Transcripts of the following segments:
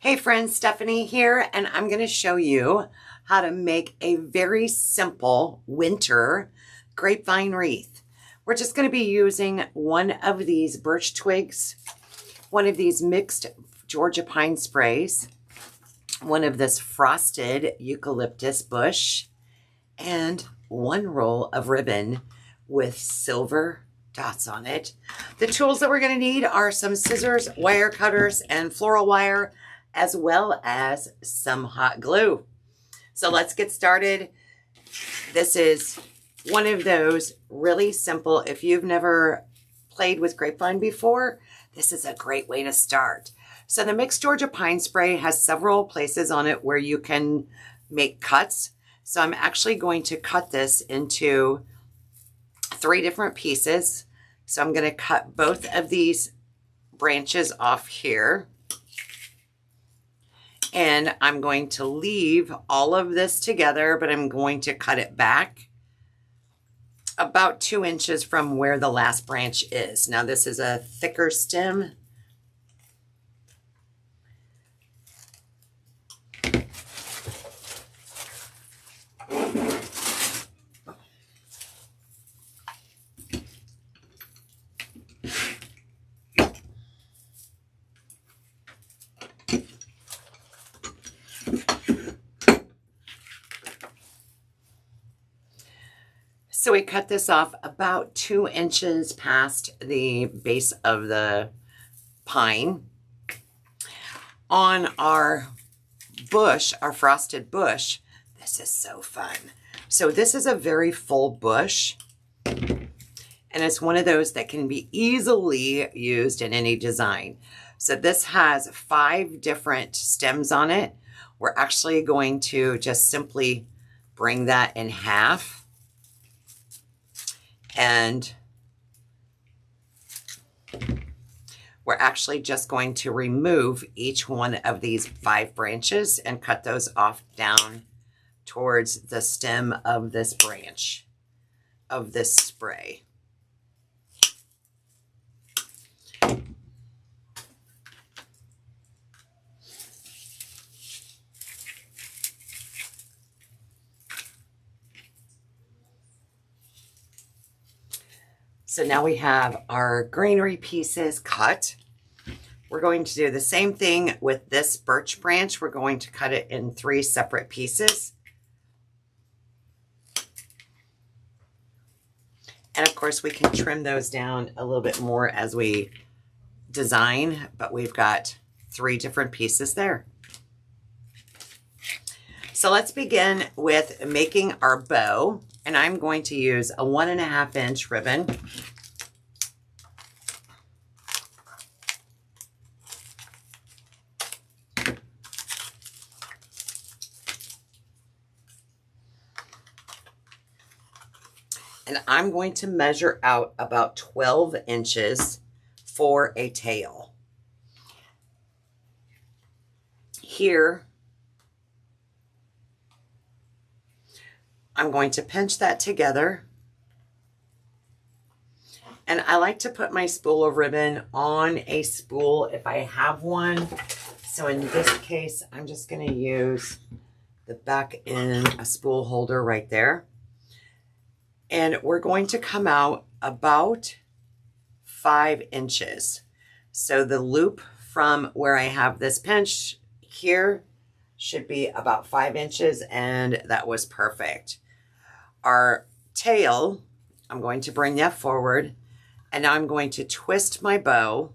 Hey friends, Stephanie here, and I'm going to show you how to make a very simple winter grapevine wreath. We're just going to be using one of these birch twigs, one of these mixed Georgia pine sprays, one of this frosted eucalyptus bush, and one roll of ribbon with silver dots on it. The tools that we're going to need are some scissors, wire cutters, and floral wire, as well as some hot glue. So let's get started. This is one of those really simple, if you've never played with grapevine before, this is a great way to start. So the mixed Georgia pine spray has several places on it where you can make cuts. So I'm actually going to cut this into 3 different pieces. So I'm going to cut both of these branches off here. And I'm going to leave all of this together, but I'm going to cut it back about 2 inches from where the last branch is. Now this is a thicker stem. So we cut this off about 2 inches past the base of the pine. On our bush, our frosted bush, this is so fun. So this is a very full bush, and it's one of those that can be easily used in any design. So this has 5 different stems on it. We're actually going to just simply bring that in half. And we're actually just going to remove each one of these 5 branches and cut those off down towards the stem of this branch, of this spray. So now we have our greenery pieces cut. We're going to do the same thing with this birch branch. We're going to cut it in 3 separate pieces. And of course we can trim those down a little bit more as we design, but we've got 3 different pieces there. So let's begin with making our bow. And I'm going to use a 1.5 inch ribbon. And I'm going to measure out about 12 inches for a tail. Here, I'm going to pinch that together. And I like to put my spool of ribbon on a spool if I have one. So in this case, I'm just going to use the back in a spool holder right there. And we're going to come out about 5 inches. So the loop from where I have this pinch here should be about 5 inches, and that was perfect. Our tail, I'm going to bring that forward, and now I'm going to twist my bow.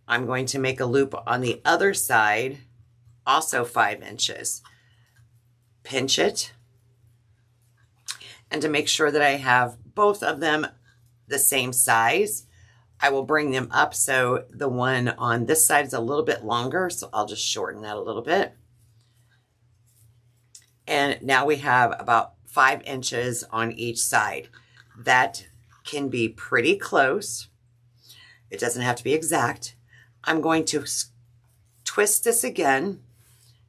I'm going to make a loop on the other side, also 5 inches. Pinch it, and to make sure that I have both of them the same size, I will bring them up so the one on this side is a little bit longer, so I'll just shorten that a little bit. And now we have about 5 inches on each side. That can be pretty close. It doesn't have to be exact. I'm going to twist this again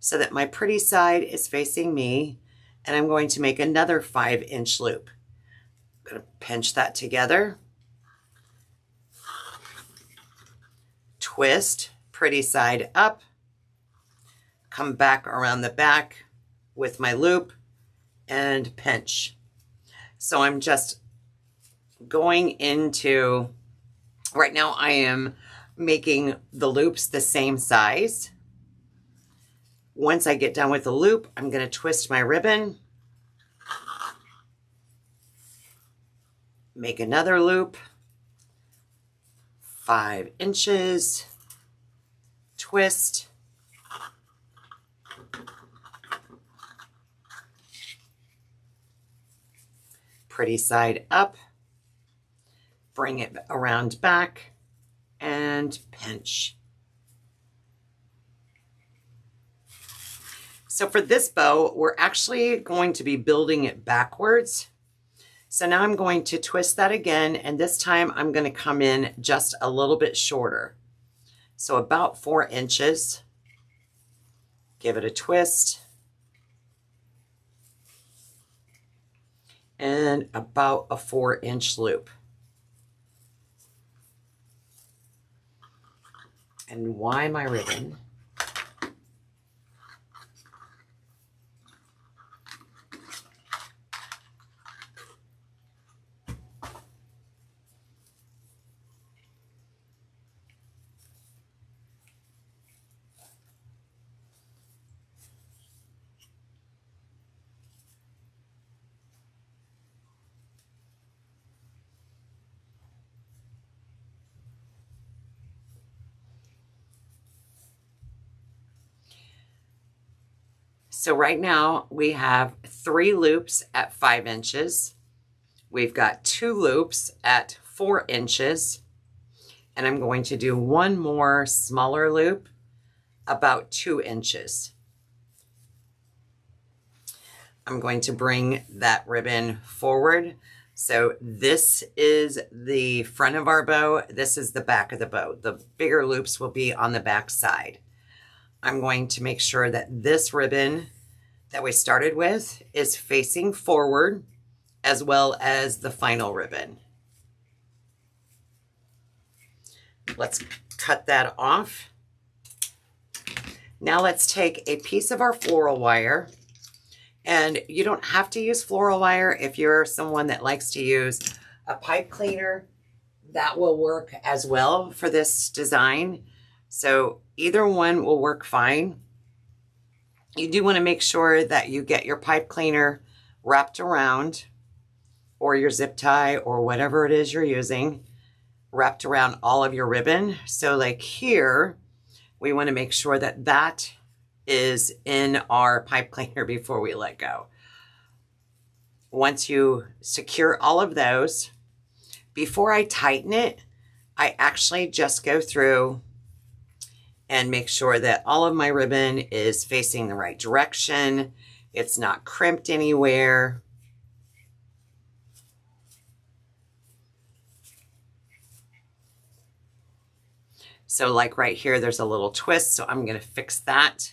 so that my pretty side is facing me, and I'm going to make another 5 inch loop. I'm going to pinch that together, twist, pretty side up, come back around the back with my loop and pinch. So I'm just going into, right now I am making the loops the same size. Once I get done with the loop, I'm going to twist my ribbon, make another loop, 5 inches, twist, pretty side up, bring it around back, and pinch. So for this bow, we're actually going to be building it backwards. So now I'm going to twist that again, and this time I'm going to come in just a little bit shorter. So about 4 inches. Give it a twist. And about a 4-inch loop. And why my ribbon? So right now we have 3 loops at 5 inches. We've got 2 loops at 4 inches. And I'm going to do one more smaller loop about 2 inches. I'm going to bring that ribbon forward. So this is the front of our bow. This is the back of the bow. The bigger loops will be on the back side. I'm going to make sure that this ribbon that we started with is facing forward, as well as the final ribbon. Let's cut that off. Now let's take a piece of our floral wire, and you don't have to use floral wire if you're someone that likes to use a pipe cleaner. That will work as well for this design. So either one will work fine. You do want to make sure that you get your pipe cleaner wrapped around, or your zip tie, or whatever it is you're using, wrapped around all of your ribbon. So like here, we want to make sure that that is in our pipe cleaner before we let go. Once you secure all of those, before I tighten it, I actually just go through and make sure that all of my ribbon is facing the right direction. It's not crimped anywhere. So like right here, there's a little twist, so I'm going to fix that.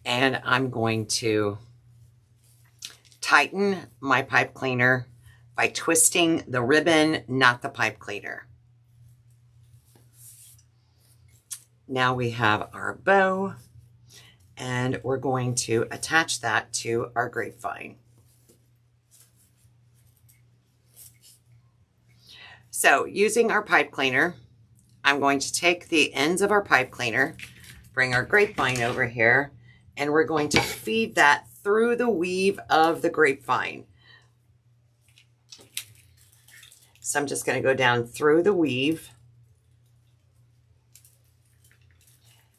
And I'm going to tighten my pipe cleaner by twisting the ribbon, not the pipe cleaner. Now we have our bow, and we're going to attach that to our grapevine. So using our pipe cleaner, I'm going to take the ends of our pipe cleaner, bring our grapevine over here, and we're going to feed that through the weave of the grapevine. So I'm just going to go down through the weave.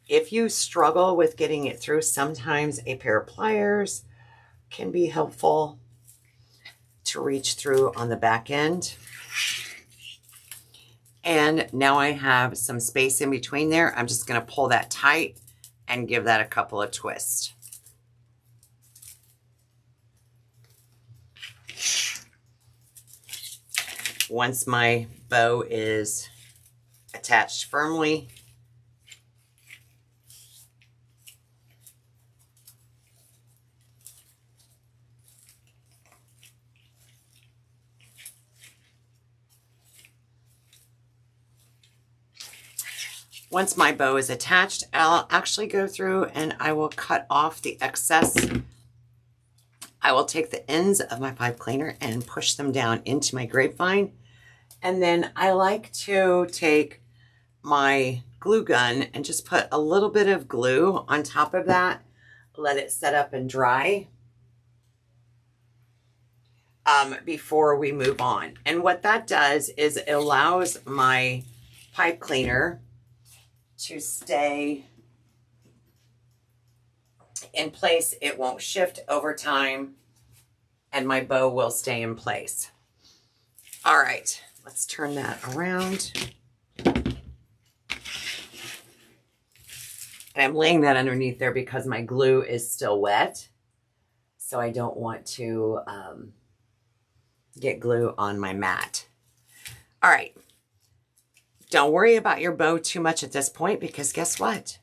If you struggle with getting it through, sometimes a pair of pliers can be helpful to reach through on the back end. And now I have some space in between there. I'm just going to pull that tight and give that a couple of twists. Once my bow is attached firmly, I'll actually go through and I will cut off the excess. I will take the ends of my pipe cleaner and push them down into my grapevine. And then I like to take my glue gun and just put a little bit of glue on top of that, let it set up and dry before we move on. And what that does is it allows my pipe cleaner to stay in place. It won't shift over time, and my bow will stay in place. All right, let's turn that around. And I'm laying that underneath there because my glue is still wet. So I don't want to get glue on my mat. All right. Don't worry about your bow too much at this point, because guess what?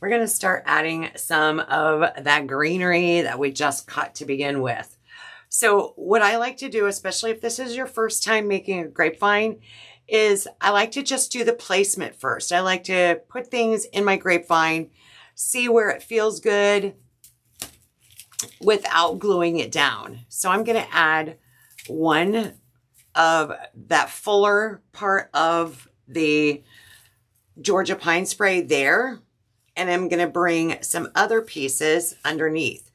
We're going to start adding some of that greenery that we just cut to begin with. So what I like to do, especially if this is your first time making a grapevine, is I like to just do the placement first. I like to put things in my grapevine, see where it feels good without gluing it down. So I'm going to add one of that fuller part of the Georgia pine spray there, and I'm going to bring some other pieces underneath.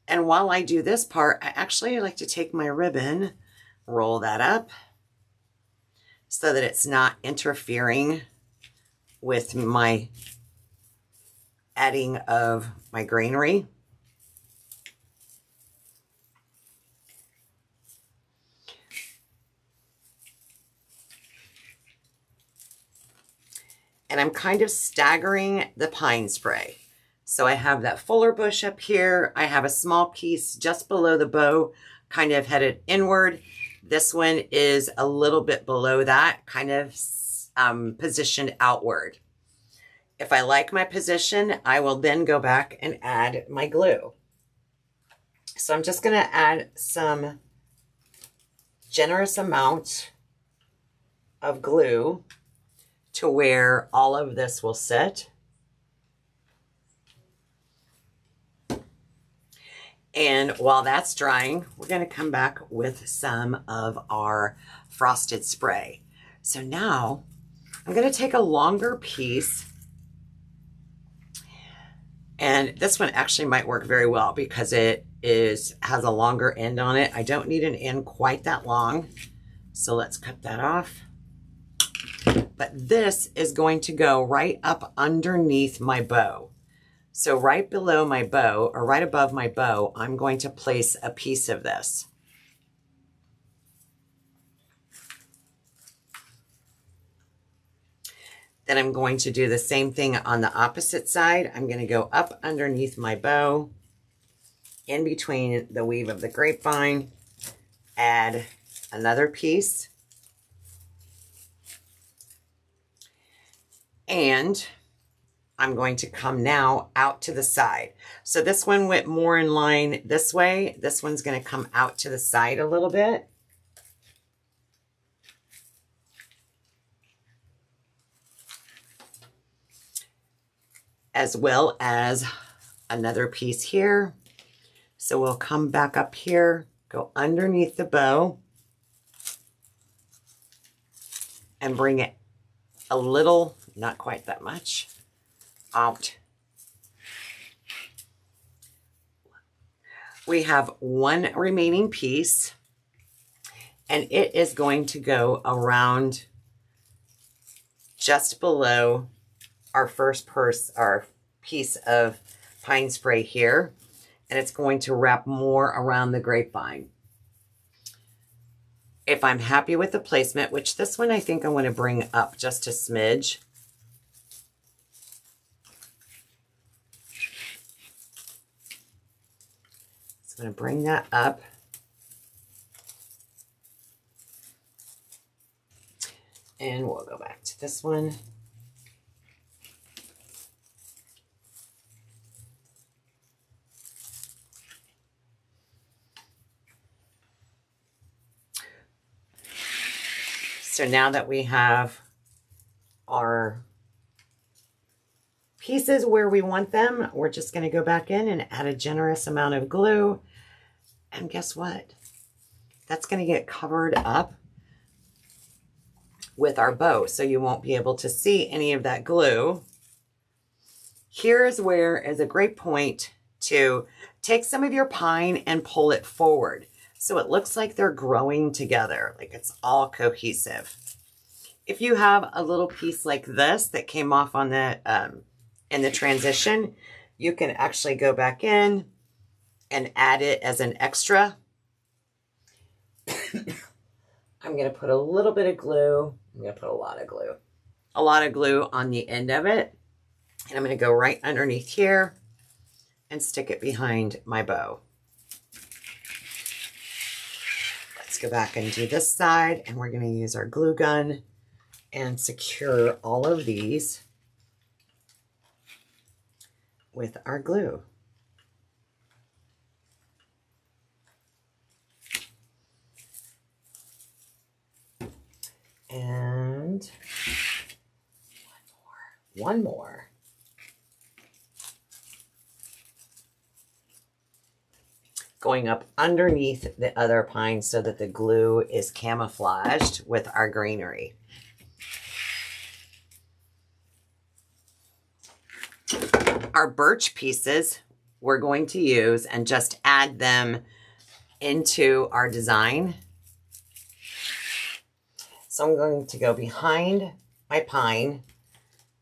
And while I do this part, I actually like to take my ribbon, roll that up so that it's not interfering with my adding of my greenery. And I'm kind of staggering the pine spray. So I have that fuller bush up here. I have a small piece just below the bow, kind of headed inward. This one is a little bit below that, kind of positioned outward. If I like my position, I will then go back and add my glue. So I'm just going to add some generous amount of glue to where all of this will sit. And while that's drying, we're going to come back with some of our frosted spray. So now I'm going to take a longer piece, and this one actually might work very well because it has a longer end on it. I don't need an end quite that long, so let's cut that off. But this is going to go right up underneath my bow. So right below my bow, or right above my bow, I'm going to place a piece of this. Then I'm going to do the same thing on the opposite side. I'm going to go up underneath my bow, in between the weave of the grapevine, add another piece. And I'm going to come now out to the side. So this one went more in line this way. This one's going to come out to the side a little bit. As well as another piece here. So we'll come back up here, go underneath the bow, and bring it a little, not quite that much, out. We have one remaining piece, And it is going to go around just below our our piece of pine spray here. And it's going to wrap more around the grapevine. If I'm happy with the placement, which this one I think I want to bring up just a smidge. So I'm going to bring that up. And we'll go back to this one. So now that we have our pieces where we want them, we're just going to go back in and add a generous amount of glue. And guess what? That's going to get covered up with our bow, so you won't be able to see any of that glue. Here's where is a great point to take some of your pine and pull it forward. So it looks like they're growing together, like it's all cohesive. If you have a little piece like this that came off on the in the transition, you can actually go back in and add it as an extra. I'm going to put a little bit of glue. I'm going to put a lot of glue. A lot of glue on the end of it. And I'm going to go right underneath here and stick it behind my bow. Let's go back and do this side, and we're going to use our glue gun and secure all of these with our glue. And one more. Going up underneath the other pine so that the glue is camouflaged with our greenery. Our birch pieces we're going to use and just add them into our design. So I'm going to go behind my pine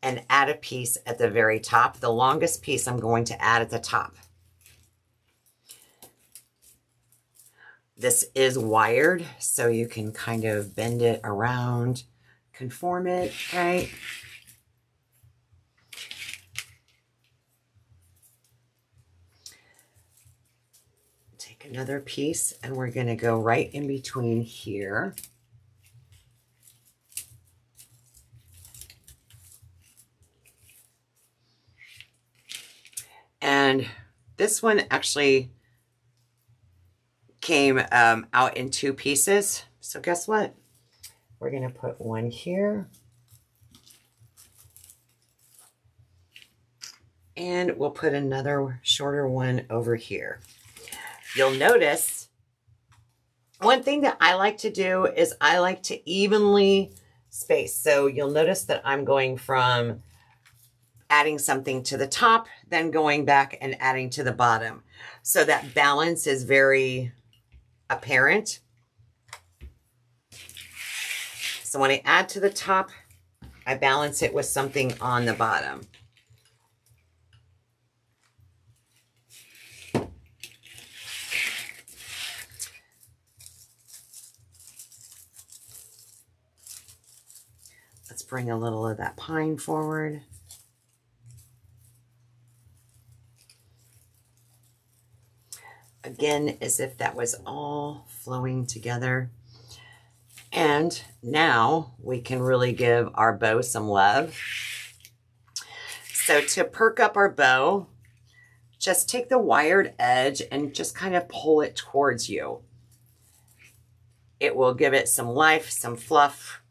and add a piece at the very top. The longest piece I'm going to add at the top. This is wired, so you can kind of bend it around, conform it, right? Take another piece, and we're going to go right in between here. And this one actually came out in two pieces. So guess what? We're going to put one here. And we'll put another shorter one over here. You'll notice one thing that I like to do is I like to evenly space. So you'll notice that I'm going from adding something to the top, then going back and adding to the bottom. So that balance is very apparent. So when I add to the top, I balance it with something on the bottom. Let's bring a little of that pine forward. Again, as if that was all flowing together. And now we can really give our bow some love. So to perk up our bow, just take the wired edge and just kind of pull it towards you. It will give it some life, some fluff.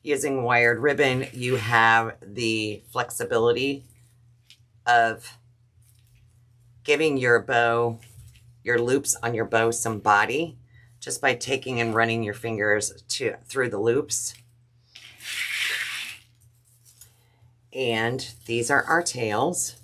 Using wired ribbon, you have the flexibility of giving your bow, your loops on your bow, some body just by taking and running your fingers through the loops. And these are our tails.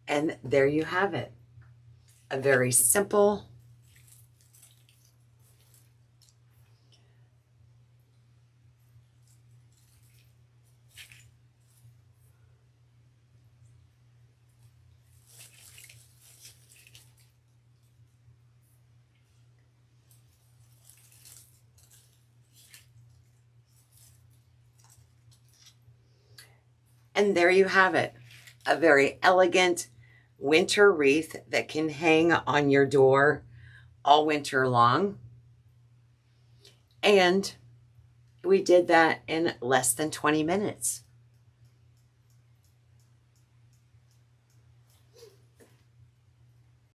And there you have it. A very simple and there you have it. A very elegant winter wreath that can hang on your door all winter long. And we did that in less than 20 minutes.